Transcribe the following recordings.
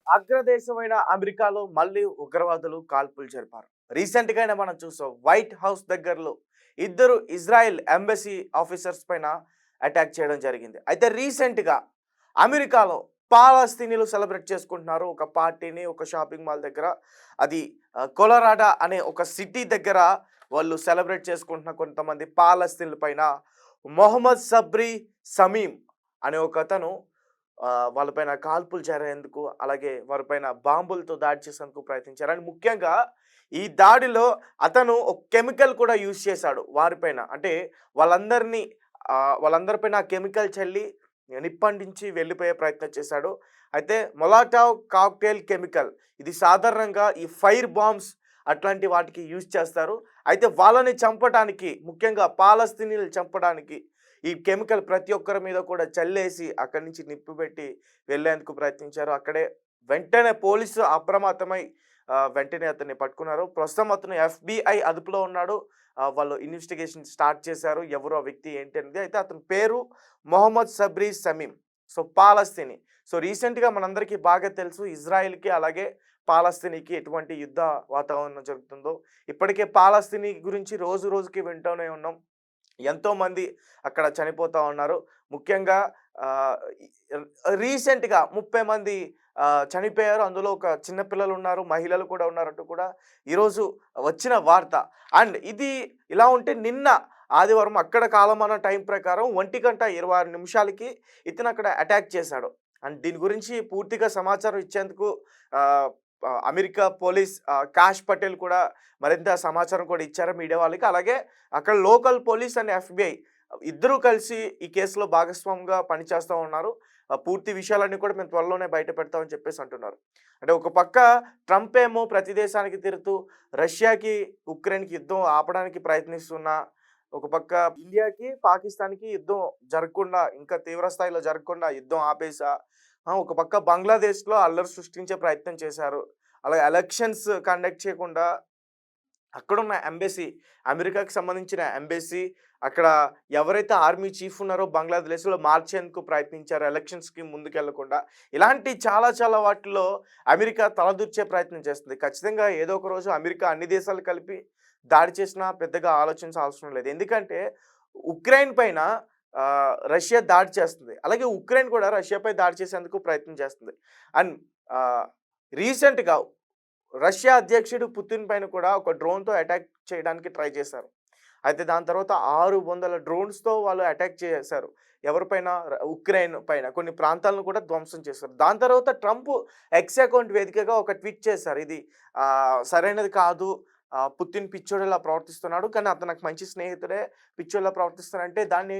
అగ్రదేశమైన అమెరికాలో మళ్ళీ ఉగ్రవాదులు కాల్పులు జరిపారు. రీసెంట్ గానే మనం చూసాం. వైట్ హౌస్ దగ్గరలో ఇద్దరు ఇజ్రాయెల్ ఎంబసీ ఆఫీసర్స్ పైన అటాక్ చేయడం జరిగింది. అయితే రీసెంట్‌గా అమెరికాలో పాలస్తీనియన్లు సెలబ్రేట్ చేసుకుంటున్నారు. ఒక పార్టీని ఒక షాపింగ్ మాల్ దగ్గర. అది కొలరాడా అనే ఒక సిటీ దగ్గర వాళ్ళు సెలబ్రేట్ చేసుకుంటున్న కొంతమంది పాలస్తీన్ల పైన మొహమ్మద్ సబ్రీ సమీమ్ అనే ఒకతను వాళ్ళపైన కాల్పులు జరిగేందుకు, అలాగే వారిపైన బాంబులతో దాడి చేసేందుకు ప్రయత్నించారు. అండ్ ముఖ్యంగా ఈ దాడిలో అతను ఒక కెమికల్ కూడా యూజ్ చేశాడు వారిపైన. అంటే వాళ్ళందరినీ వాళ్ళందరిపైన ఆ కెమికల్ చల్లి నిప్పంటించి వెళ్ళిపోయే ప్రయత్నం చేశాడు. అయితే మొలాటోవ్ కాక్టెయిల్ కెమికల్ ఇది సాధారణంగా ఈ ఫైర్ బాంబ్స్ అట్లాంటి వాటికి యూజ్ చేస్తారు. అయితే వాళ్ళని చంపడానికి, ముఖ్యంగా పాలస్తీనియన్లు చంపడానికి ఈ కెమికల్ ప్రతి ఒక్కరి మీద కూడా చల్లేసి అక్కడి నుంచి నిప్పు పెట్టి వెళ్ళేందుకు ప్రయత్నించారు. అక్కడే వెంటనే పోలీసు అప్రమత్తమై వెంటనే అతన్ని పట్టుకున్నారు. ప్రస్తుతం అతను ఎఫ్‌బీఐ అదుపులో ఉన్నాడు. వాళ్ళు ఇన్వెస్టిగేషన్ స్టార్ట్ చేశారు. ఎవరు ఆ వ్యక్తి ఏంటి అనేది. అయితే అతని పేరు మొహమ్మద్ సబ్రీ సమీమ్. సో పాలస్తీని. సో రీసెంట్‌గా మనందరికీ బాగా తెలుసు ఇజ్రాయెల్‌కి అలాగే పాలస్తీనికి ఎటువంటి యుద్ధ వాతావరణం జరుగుతుందో. ఇప్పటికే పాలస్తీని గురించి రోజు రోజుకి వింటూనే ఉన్నాం. ఎంతోమంది అక్కడ చనిపోతా ఉన్నారు. ముఖ్యంగా ఆహ్, రీసెంట్‌గా 30 మంది చనిపోయారు. అందులో ఒక చిన్న పిల్లలున్నారు, మహిళలు కూడా ఉన్నారంటూ కూడా ఈరోజు వచ్చిన వార్త. అండ్ ఇది ఇలా ఉంటే నిన్న ఆదివారం అక్కడ కాలమాన టైం ప్రకారం 1:26 ఇతను అక్కడ అటాక్ చేశాడు. అండ్ దీని గురించి పూర్తిగా సమాచారం ఇచ్చేందుకు ఆహ్, అమెరికా పోలీస్ కాష్ పటేల్ కూడా మరింత సమాచారం కూడా ఇచ్చారు మీడియా వాళ్ళకి. అలాగే అక్కడ లోకల్ పోలీస్ అండ్ ఎఫ్‌బీఐ ఇద్దరూ కలిసి ఈ కేసులో భాగస్వామిగా పనిచేస్తా ఉన్నారు. పూర్తి విషయాలన్నీ కూడా మేము త్వరలోనే బయట పెడతామని చెప్పేసి అంటున్నారు. అంటే ఒక పక్క ట్రంప్ ఏమో ప్రతి దేశానికి తిరుగుతూ రష్యాకి, ఉక్రెయిన్‌కి యుద్ధం ఆపడానికి ప్రయత్నిస్తున్నా, ఒక పక్క ఇండియాకి, పాకిస్తాన్‌కి యుద్ధం జరగకుండా, ఇంకా తీవ్ర స్థాయిలో జరగకుండా యుద్ధం ఆపేసా. ఒక పక్క బంగ్లాదేశ్‌లో అల్లరి సృష్టించే ప్రయత్నం చేశారు. అలాగే ఎలక్షన్స్ కండక్ట్ చేయకుండా అక్కడున్న ఎంబసీ, అమెరికాకి సంబంధించిన ఎంబసీ, అక్కడ ఎవరైతే ఆర్మీ చీఫ్ ఉన్నారో బంగ్లాదేశ్‌లో మార్చేందుకు ప్రయత్నించారో ఎలక్షన్స్‌కి ముందుకెళ్ళకుండా. ఇలాంటి చాలా చాలా వాటిల్లో అమెరికా తలదూర్చే ప్రయత్నం చేస్తుంది. ఖచ్చితంగా ఏదో ఒక రోజు అమెరికా అన్ని దేశాలు కలిపి దాడి చేసినా పెద్దగా ఆలోచించాల్సిన అవసరం లేదు. ఎందుకంటే ఉక్రెయిన్ పైన రష్యా దాడి చేస్తుంది. అలాగే ఉక్రెయిన్ కూడా రష్యాపై దాడి చేసేందుకు ప్రయత్నం చేస్తుంది. అండ్ ఆహ్, రీసెంట్‌గా రష్యా అధ్యక్షుడు పుతిన్ పైన కూడా ఒక డ్రోన్‌తో అటాక్ చేయడానికి ట్రై చేశారు. అయితే దాని తర్వాత 600 డ్రోన్స్‌తో వాళ్ళు అటాక్ చేశారు. ఎవరిపైన? ఉక్రెయిన్ పైన. కొన్ని ప్రాంతాలను కూడా ధ్వంసం చేశారు. దాని తర్వాత ట్రంప్ ఎక్స్ అకౌంట్ వేదికగా ఒక ట్వీట్ చేశారు. ఇది సరైనది కాదు. పుతిన్ పిచ్చోడిలా ప్రవర్తిస్తున్నాడు. కానీ అతను నాకు మంచి స్నేహితుడే. పిచ్చోడిలా ప్రవర్తిస్తున్నాడంటే దాన్ని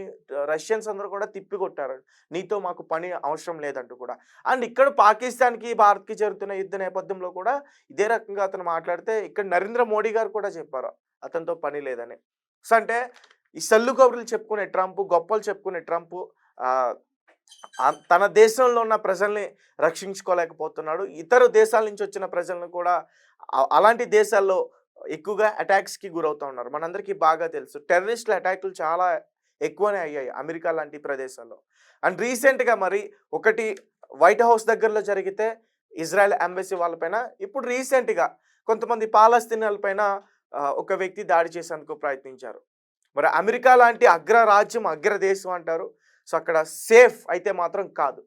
రష్యన్స్ అందరూ కూడా తిప్పికొట్టారు. నీతో మాకు పని అవసరం లేదంటూ కూడా. అండ్ ఇక్కడ పాకిస్తాన్‌కి, భారత్‌కి జరుగుతున్న యుద్ధ నేపథ్యంలో కూడా ఇదే రకంగా అతను మాట్లాడితే ఇక్కడ నరేంద్ర మోడీ గారు కూడా చెప్పారు. అతనితో పని లేదని. సో, అంటే ఈ సల్లు కబుర్లు చెప్పుకునే ట్రంప్, గొప్పలు చెప్పుకునే ట్రంప్ ఆహ్, తన దేశంలో ఉన్న ప్రజల్ని రక్షించుకోలేకపోతున్నాడు. ఇతర దేశాల నుంచి వచ్చిన ప్రజలను కూడా అలాంటి దేశాల్లో ఎక్కువగా అటాక్స్‌కి గురవుతా ఉన్నారు. మనందరికీ బాగా తెలుసు. టెర్రరిస్ట్‌ల అటాకులు చాలా ఎక్కువనే అయ్యాయి అమెరికా లాంటి ప్రదేశాల్లో. అండ్ రీసెంట్‌గా మరి ఒకటి వైట్ హౌస్ దగ్గరలో జరిగితే ఇజ్రాయెల్ ఎంబసీ వాళ్ళపైన, ఇప్పుడు రీసెంట్‌గా కొంతమంది పాలస్తీనియన్ల పైన ఒక వ్యక్తి దాడి చేసేందుకు ప్రయత్నించారు. మరి అమెరికా లాంటి అగ్రరాజ్యం, అగ్రదేశం అంటారు. సో, అక్కడ సేఫ్ అయితే మాత్రం కాదు.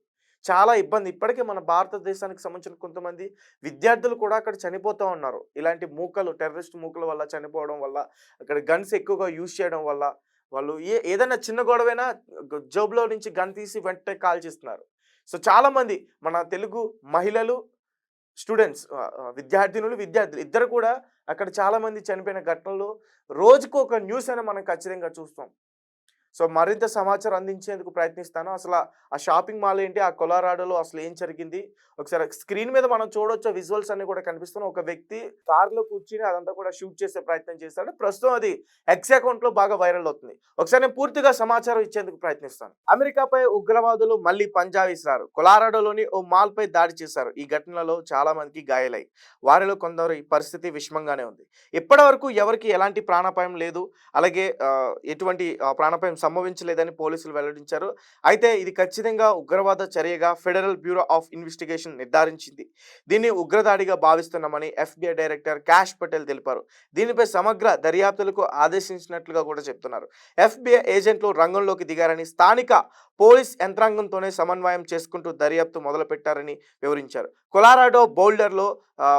చాలా ఇబ్బంది. ఇప్పటికే మన భారతదేశానికి సంబంధించిన కొంతమంది విద్యార్థులు కూడా అక్కడ చనిపోతూ ఉన్నారు. ఇలాంటి మూకలు, టెర్రరిస్ట్ మూకల వల్ల చనిపోవడం వల్ల, అక్కడ గన్స్ ఎక్కువగా యూజ్ చేయడం వల్ల, వాళ్ళు ఏదైనా చిన్న గొడవైనా జేబులో నుంచి గన్ తీసి వెంటనే కాల్చేస్తున్నారు. సో, చాలామంది మన తెలుగు మహిళలు, స్టూడెంట్స్, విద్యార్థులు ఇద్దరు కూడా అక్కడ చాలామంది చనిపోయిన ఘటనలు రోజుకు ఒక న్యూస్ అయినా మనం ఖచ్చితంగా చూస్తాం. సో, మరింత సమాచారం అందించేందుకు ప్రయత్నిస్తాను. అసల ఆ షాపింగ్ మాల్ ఏంటి? ఆ కొలరాడోలో అసలు ఏం జరిగింది? ఒకసారి స్క్రీన్ మీద మనం చూడొచ్చు. విజువల్స్ అన్నీ కూడా కనిపిస్తున్నాయి. ఒక వ్యక్తి కార్‌లో కూర్చొని అదంతా కూడా షూట్ చేసే ప్రయత్నం చేశాడు. ప్రస్తుతం అది ఎక్స్ అకౌంట్‌లో బాగా వైరల్ అవుతుంది. ఒకసారి నేను పూర్తిగా సమాచారం ఇచ్చేందుకు ప్రయత్నిస్తాను. అమెరికాపై ఉగ్రవాదులు మళ్ళీ పంజా విసిరారు. కొలరాడోలోని ఓ మాల్‌పై దాడి చేశారు. ఈ ఘటనలో చాలా మందికి గాయాలయ్యాయి. వారిలో కొందరి పరిస్థితి విషమంగానే ఉంది. ఇప్పటివరకు ఎవరికీ ఎలాంటి ప్రాణాపాయం లేదు. అలాగే ఎటువంటి ప్రాణాపాయం సంభవించలేదని పోలీసులు వెల్లడించారు. అయితే ఇది ఖచ్చితంగా ఉగ్రవాద చర్యగా ఫెడరల్ బ్యూరో ఆఫ్ ఇన్వెస్టిగేషన్ నిర్ధారించింది. దీన్ని ఉగ్రదాడిగా భావిస్తున్నామని ఎఫ్బిఐ డైరెక్టర్ క్యాష్ పటేల్ తెలిపారు. దీనిపై సమగ్ర దర్యాప్తులకు ఆదేశించినట్లుగా కూడా చెప్తున్నారు. ఎఫ్బిఐ ఏజెంట్లు రంగంలోకి దిగారని, స్థానిక పోలీస్ యంత్రాంగంతోనే సమన్వయం చేసుకుంటూ దర్యాప్తు మొదలుపెట్టారని వివరించారు. కొలారాడో బౌల్డర్లో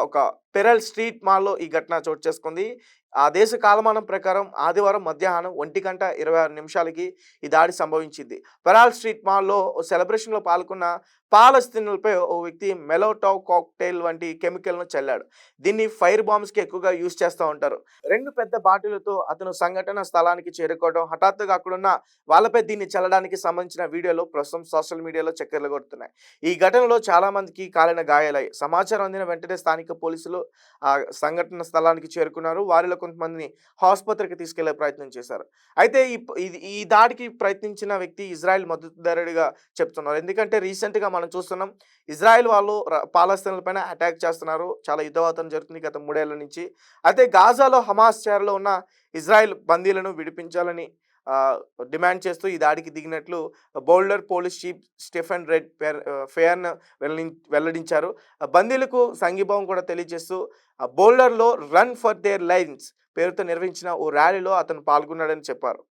ఒక పెరల్ స్ట్రీట్ మాల్లో ఈ ఘటన చోటు చేసుకుంది. ఆ దేశ కాలమానం ప్రకారం ఆదివారం మధ్యాహ్నం 1:26 ఈ దాడి సంభవించింది. పెరాల్ స్ట్రీట్ మాల్లో ఓ సెలబ్రేషన్లో పాల్గొన్న పాలస్తీనులపై ఓ వ్యక్తి మెలోటోవ్ కాక్టైల్ వంటి కెమికల్ను చల్లాడు. దీన్ని ఫైర్ బాంబ్స్కి ఎక్కువగా యూజ్ చేస్తూ ఉంటారు. 2 పెద్ద బాటిలతో అతను సంఘటన స్థలానికి చేరుకోవడం, హఠాత్తుగా అక్కడున్న వాళ్ళపై దీన్ని చల్లడానికి సంబంధించిన వీడియోలు ప్రస్తుతం సోషల్ మీడియాలో చక్కర్లు కొడుతున్నాయి. ఈ ఘటనలో చాలా మందికి కాలిన గాయాలయ్యాయి. సమాచారం అందిన వెంటనే స్థానిక పోలీసులు ఆ సంఘటన స్థలానికి చేరుకున్నారు. వారిలో కొంతమందిని ఆసుపత్రికి తీసుకెళ్లే ప్రయత్నం చేశారు. అయితే ఈ దాడికి ప్రయత్నించిన వ్యక్తి ఇజ్రాయెల్ మద్దతుదారుడిగా చెప్తున్నారు. ఎందుకంటే రీసెంట్గా మనం చూస్తున్నాం, ఇజ్రాయెల్ వాళ్ళు పాలస్తీన్ల పైన అటాక్ చేస్తున్నారు. చాలా యుద్ధవాతం జరుగుతుంది గత 3 ఏళ్ల నుంచి. అయితే గాజాలో హమాస్ చేరలో ఉన్న ఇజ్రాయెల్ బందీలను విడిపించాలని డిమాండ్ చేస్తూ ఈ దాడికి దిగినట్లు Boulder police chief Stephen Redfearn వెల్లడించారు. బందీలకు సంఘీభావం కూడా తెలియజేస్తూ బౌల్డర్లో రన్ ఫర్ దేర్ లైన్స్ పేరుతో నిర్వహించిన ఓ ర్యాలీలో అతను పాల్గొన్నాడని చెప్పారు.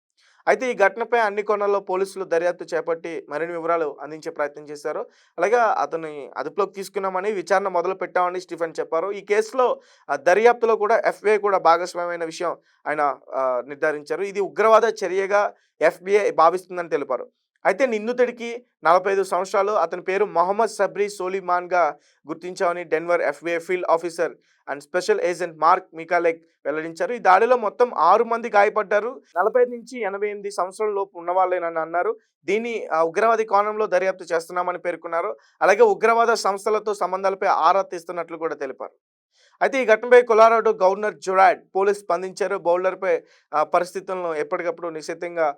అయితే ఈ ఘటనపై అన్ని కోణాల్లో పోలీసులు దర్యాప్తు చేపట్టి మరిన్ని వివరాలు అందించే ప్రయత్నం చేశారు. అలాగే అతన్ని అదుపులోకి తీసుకున్నామని, విచారణ మొదలు పెట్టామని స్టీఫెన్ చెప్పారు. ఈ కేసులో దర్యాప్తులో కూడా ఎఫ్బిఐ కూడా భాగస్వామ్యమైన విషయం ఆయన నిర్ధారించారు. ఇది ఉగ్రవాద చర్యగా ఎఫ్బిఐ భావిస్తుందని తెలిపారు. అయితే నిందితుడికి 45 సంవత్సరాలు, అతని పేరు మొహమ్మద్ సబ్రీ సోలిమాన్గా గుర్తించామని Denver FBI field officer and special agent Mark Michalek వెల్లడించారు. ఈ దాడిలో మొత్తం 6 మంది గాయపడ్డారు. 45 నుంచి 88 సంవత్సరాల లోపు ఉన్నవాళ్ళేనని అన్నారు. దీన్ని ఉగ్రవాది కోణంలో దర్యాప్తు చేస్తున్నామని పేర్కొన్నారు. అలాగే ఉగ్రవాద సంస్థలతో సంబంధాలపై ఆరా తీస్తున్నట్లు కూడా తెలిపారు. అయితే ఈ ఘటనపై కొలారాడో గవర్నర్ జొరాడ్ పోలీస్ స్పందించారు. బౌల్డర్పై పరిస్థితులను ఎప్పటికప్పుడు నిశ్చితంగా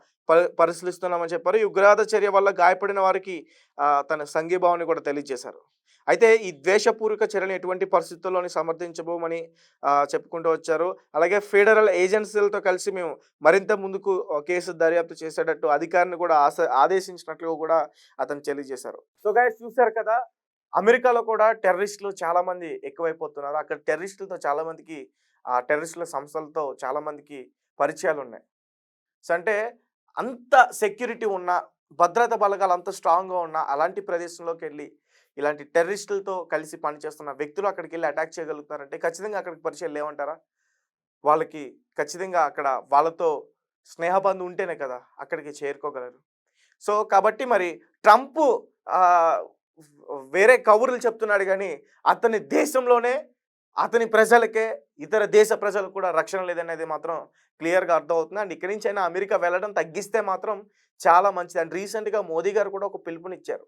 పరిశీలిస్తున్నామని చెప్పారు. ఈ ఉగ్రవాద చర్య వల్ల గాయపడిన వారికి తన సంఘీభావాన్ని కూడా తెలియజేశారు. అయితే ఈ ద్వేషపూర్వక చర్యను ఎటువంటి పరిస్థితుల్లోని సమర్థించబోమని చెప్పుకుంటూ వచ్చారు. అలాగే ఫెడరల్ ఏజెన్సీలతో కలిసి మేము మరింత ముందుకు కేసు దర్యాప్తు చేసేటట్టు అధికారిని కూడా ఆదేశించినట్లు కూడా అతను తెలియజేశారు. సో గైస్, చూశారు కదా, అమెరికాలో కూడా టెర్రరిస్టులు చాలా మంది ఎక్కువైపోతున్నారు. అక్కడ టెర్రరిస్టులతో చాలా మందికి, ఆ టెర్రరిస్టుల సంస్థలతో చాలా మందికి పరిచయాలు ఉన్నాయి. సో అంటే అంత సెక్యూరిటీ ఉన్న, భద్రతా బలగాలు అంత స్ట్రాంగ్గా ఉన్న అలాంటి ప్రదేశంలోకి వెళ్ళి ఇలాంటి టెర్రరిస్టులతో కలిసి పనిచేస్తున్న వ్యక్తులు అక్కడికి వెళ్ళి అటాక్ చేయగలుగుతారంటే ఖచ్చితంగా అక్కడికి పరిచయాలు లేవంటారా? వాళ్ళకి ఖచ్చితంగా అక్కడ వాళ్ళతో స్నేహబంధం ఉంటేనే కదా అక్కడికి చేరుకోగలరు. సో కాబట్టి మరి ట్రంప్ వేరే కబుర్లు చెప్తున్నాడు కానీ అతని దేశంలోనే అతని ప్రజలకే, ఇతర దేశ ప్రజలకు కూడా రక్షణ లేదనేది మాత్రం క్లియర్గా అర్థమవుతుంది. అండ్ ఇక్కడి నుంచి అయినా అమెరికా వెళ్ళడం తగ్గిస్తే మాత్రం చాలా మంచిది. అండ్ రీసెంట్గా మోదీ గారు కూడా ఒక పిలుపునిచ్చారు.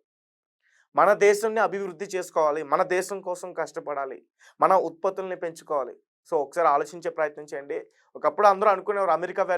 మన దేశాన్ని అభివృద్ధి చేసుకోవాలి, మన దేశం కోసం కష్టపడాలి, మన ఉత్పత్తుల్ని పెంచుకోవాలి. సో ఒకసారి ఆలోచించే ప్రయత్నం చేయండి. ఒకప్పుడు అందరూ అనుకునేవారు అమెరికా